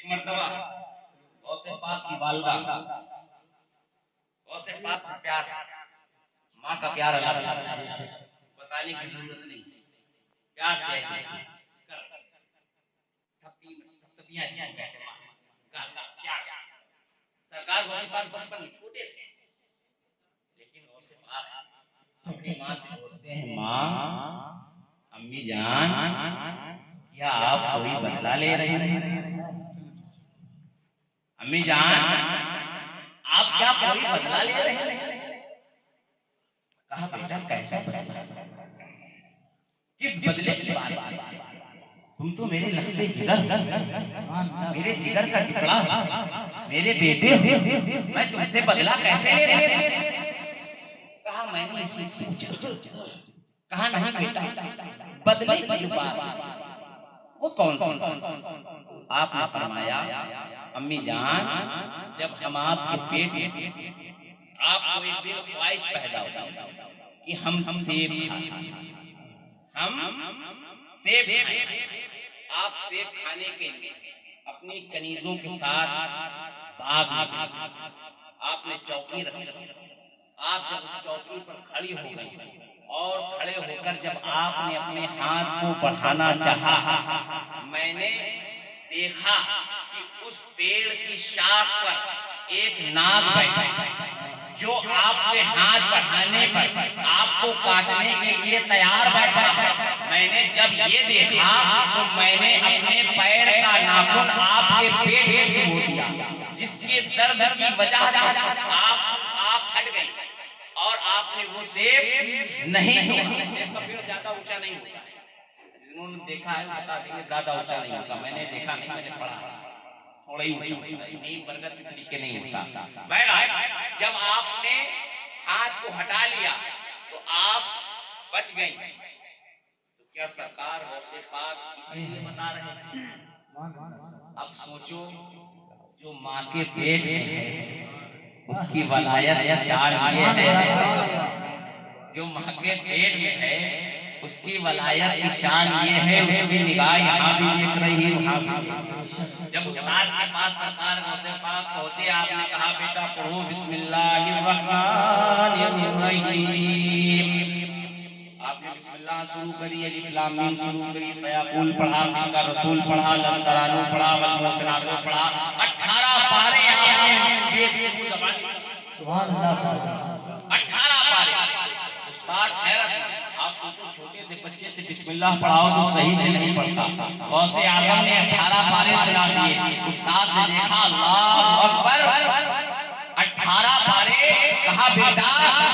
मर्तबा गौसे पाक की वालदा, गौसे पाक का प्यार, माँ का प्यार अलग बताने की जरूरत नहीं। प्यार से ऐसे सरकार गौसे पाक बचपन छोटे से, लेकिन गौसे पाक अपनी माँ से बोलते हैं, माँ अम्मी जान क्या आप कोई बदला ले रहे हैं? अम्मी जान आप क्या कोई बदला ले रहे हैं? कहा बेटा कैसा बदला, किस बदले की बात? तुम तो मेरे लगते जिगर, मेरे जिगर का टुकड़ा, मेरे बेटे हो, मैं तुमसे बदला कैसे ले सकता? कहा मैंने इसी पूछा। कहा नहीं बेटा, बदले की बात वो कौन सी? आपने फरमाया अम्मी जान जब हम आपके पेट में आपको एक दिन ख्वाहिश पैदा हुई कि हम सेब खाएं, हम सेब खाएं। आप सेब खाने के लिए अपनी कनीजों के साथ बाग में गए। आपने चौकी रखी। आप जब उस चौकी पर खड़ी हो गई और खड़े होकर जब आपने अपने हाथ को बढ़ाना चाहा, मैंने देखा कि उस पेड़ की शाख पर एक नाग बैठा है जो आपके हाथ बढ़ाने पर आपको काटने के लिए तैयार बैठा है। मैंने जब ये देखा तो मैंने अपने पैर का नाखून आपके पेट में चिबो दिया, जिसके दर्द की वजह से आप हट गई और आपने वो सेब नहीं तोड़ा। सेब का पेड़ ज्यादा ऊंचा नहीं होता है, जिन्होंने देखा है बता देंगे ज्यादा ऊंचा नहीं होता। मैंने देखा नहीं, मैंने पढ़ा, थोड़ा ही ऊंचा होता है, नीम बरगद के तरीके नहीं होता। बहरहाल जब आपने हाथ को हटा लिया तो आप बच गई। तो क्या सरकार गौसे पाक इसलिए बता रहे थे? अब सोचो जो माँ के पेट में है उसकी वलायत या शान ये है, जो माँ के पेट में है उसकी वलायत की शान ये है, उसकी निगाह यहाँ भी देख रही वहाँ भी। जब उस्ताद के पास सरकार गौसे पाक पहुंचे, आपने कहा बेटा पढ़ो बिस्मिल्लाहिर्रहमानिर्रहीम। आपने बिस्मिल्लाह शुरू करी, अलिफ लाम मीम शुरू करी, सयाकुल पढ़ा, तिलका रसूल पढ़ा, लन तरानू पढ़ा, वल मोहसिनात पढ़ा, 18 पारे आपने सुभान अल्लाह 18 पारे। उस्ताद हैरत, आप सोचो छोटे से बच्चे से बिस्मिल्लाह पढ़ाओ तो सही से नहीं पढ़ता। गौसे आजम ने 18 पारे सुना दिए। उस्ताद ने देखा अल्लाह अकबर 18 पारे। कहा बेटा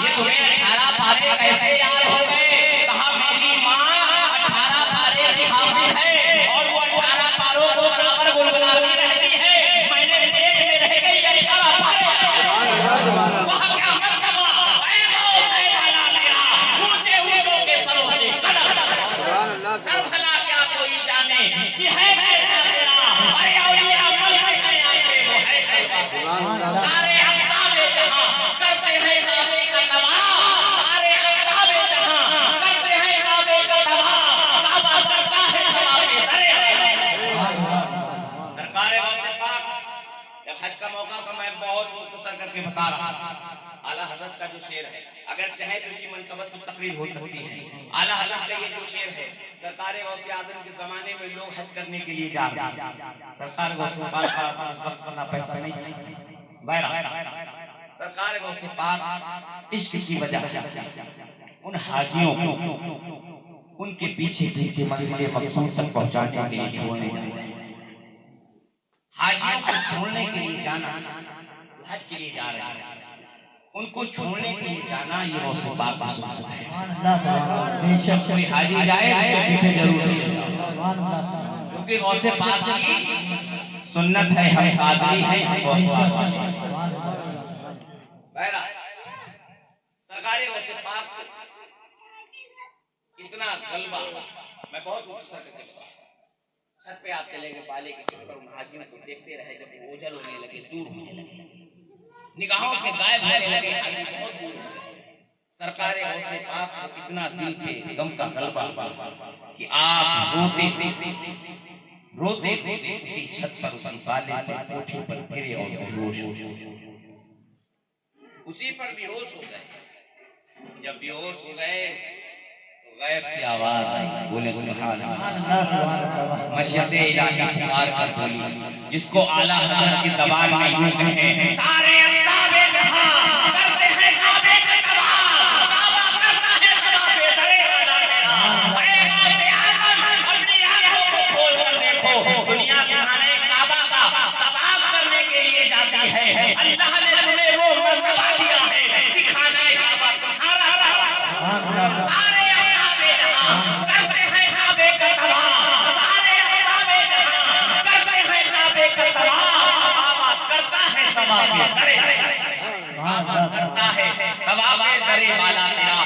ये तुम्हें 18 पारे कैसे याद हो गए? कहा मेरी माँ 18 पारे की हाफिज है और वो 18 पारों को बराबर गुनगुनाती रहती है। मैंने पेट में रह गई 18 पारे। वह क्या मर्तबा ऐ गौसे वाला मेरा, ऊंचे ऊंचों के सरों से कदम सर भला क्या कोई जाने कि है कैसा तेरा। अरे औलिया मलते हैं आते वो है कैसा। सारे अफ्ताबे जहां करते हैं काबे का तवाफ, सारे अफ्ताबे जहां करते हैं काबे का तवाफ, काबा करता है तवाफे दरे। सरकार गौसे पाक जब हज का मौका का मैं बहुत मुख्तसर करके बता रहा हूं। आला हजरत का जो शेर है, अगर चाहे तो इसी मनकबत की तकरीर हो सकती है। आला हजरत का ये जो शेर है, सरकार गौसे आजम के जमाने में लोग हज करने के लिए जा रहे हैं। सरकार गौसे पाक का उस वक्त अपना पैसा नहीं था। सरकार गौसे पाक इश्क की वजह से उन हाजियों को उनके पीछे पीछे मंजिल मकसूद तक पहुंचाने के लिए छोड़ने जाते हैं। हाजियों को छोड़ने के लिए जाना, हज के लिए जा रहे हैं, उनको छोड़ने के लिए जाना ये गौसे पाक की सुन्नत है। बेशक कोई हाजी जाए उसके पीछे जरूर चले जाओ, क्योंकि गौसे पाक की सुन्नत है। हम कादरी हैं, हम गौसे पाक सरकारी गौसे पाक इतना गलबा मैं बहुत मुख्तसर करके बताऊं। छत पे आप चलेंगे, बाले के ऊपर उन हाजियों को देखते रहे जब वो ओझल होने लगे, दूर होने लगे, निगाहों से गायब होने लगे, हाजी बहुत दूर हो गए। सरकार गौसे पाक को इतना दिल पे गम का गलबा कि आप रोते थे रोते रोते उसी छत पर उसी बाले पर कोठे पर गिरे और बेहोश हो गए। उसी पर बेहोश हो गए। जब बेहोश हो गए तो गैब से आवाज आई, बोले सुभान अल्लाह। मशीयत इलाही पुकार कर बोली, जिसको आला हज़रत की ज़बान में यूं कहे, सारे अस्ताबे जहां करते हैं काबे का तवाफ, काबा करता है तवाफ़े दरे वाला तेरा। ऐ गौसे आज़म, अपनी आंखों को खोल कर देखो, दुनिया तुम्हारे काबा का तवाफ करने के लिए जाती है। अल्लाह ने तुम्हें वो मर्तबा दिया है कि खाना काबा तुम्हारा रहा। सारे अस्ताबे जहां करते हैं काबे का तवाफ, सारे अस्ताबे जहां करते हैं काबे का तवाफ। काबा करता है तवाफ़े दरे, करता है तवाफ़े दरे वाला तेरा।